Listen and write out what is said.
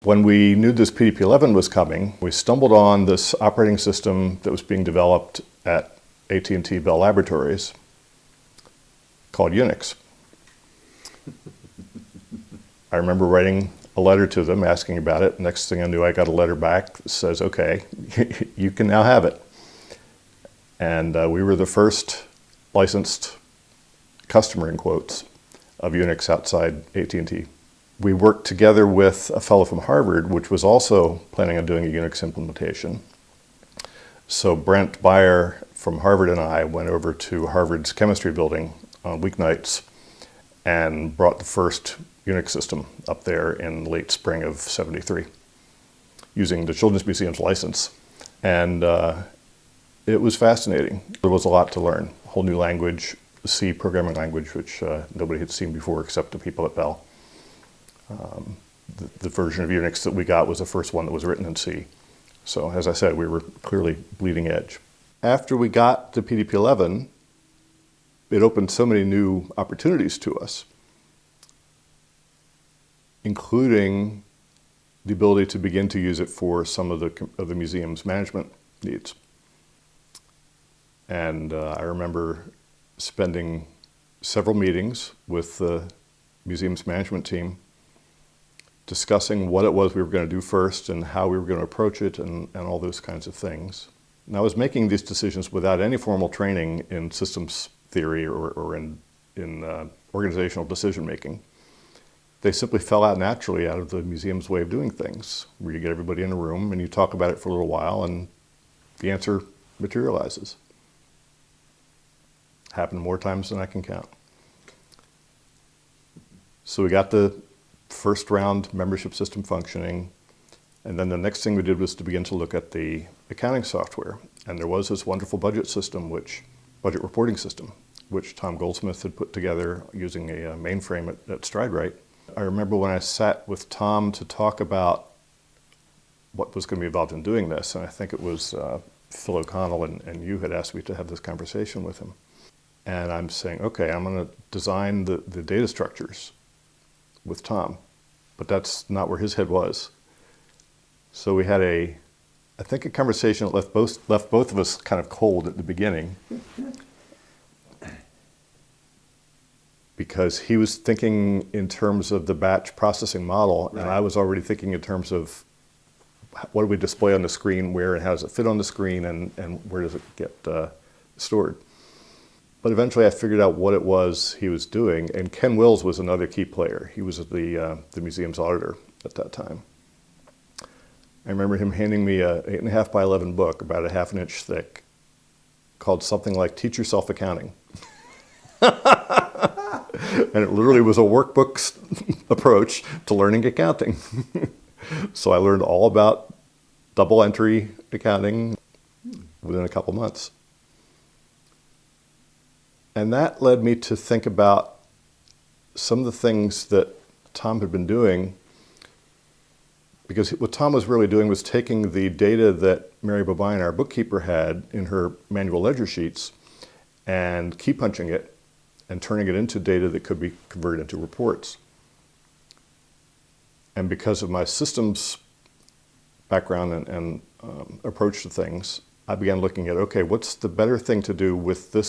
When we knew this PDP-11 was coming, we stumbled on this operating system that was being developed at AT&T Bell Laboratories called Unix. I remember writing a letter to them asking about it. Next thing I knew, I got a letter back that says, okay, you can now have it. And we were the first licensed customer, in quotes, of Unix outside AT&T. We worked together with a fellow from Harvard, which was also planning on doing a Unix implementation. So Brent Beyer from Harvard and I went over to Harvard's chemistry building on weeknights and brought the first Unix system up there in late spring of '73 using the Children's Museum's license. And it was fascinating. There was a lot to learn. A whole new language, C programming language, which nobody had seen before except the people at Bell. The version of Unix that we got was the first one that was written in C. So as I said, we were clearly bleeding edge. After we got to PDP-11, it opened so many new opportunities to us, including the ability to begin to use it for some of the museum's management needs. And I remember spending several meetings with the museum's management team discussing what it was we were going to do first and how we were going to approach it and all those kinds of things. And I was making these decisions without any formal training in systems theory or in organizational decision making. They simply fell out naturally out of the museum's way of doing things, where you get everybody in a room and you talk about it for a little while and the answer materializes. Happened more times than I can count. So we got the first round membership system functioning, and then the next thing we did was to begin to look at the accounting software. And there was this wonderful budget reporting system, which Tom Goldsmith had put together using a mainframe at StrideWrite. I remember when I sat with Tom to talk about what was going to be involved in doing this, and I think it was Phil O'Connell and you had asked me to have this conversation with him. And I'm saying, okay, I'm going to design the data structures with Tom, but that's not where his head was. So we had I think a conversation that left both of us kind of cold at the beginning, because he was thinking in terms of the batch processing model, right, and I was already thinking in terms of what do we display on the screen, where and how does it fit on the screen, and where does it get stored. But eventually I figured out what it was he was doing, and Ken Wills was another key player. He was the museum's auditor at that time. I remember him handing me a 8.5 by 11 book, about a ½ inch thick, called something like Teach Yourself Accounting. And it literally was a workbook approach to learning accounting. So I learned all about double entry accounting within a couple months. And that led me to think about some of the things that Tom had been doing, because what Tom was really doing was taking the data that Mary Bobine, our bookkeeper, had in her manual ledger sheets and key punching it and turning it into data that could be converted into reports. And because of my systems background and approach to things, I began looking at, okay, what's the better thing to do with this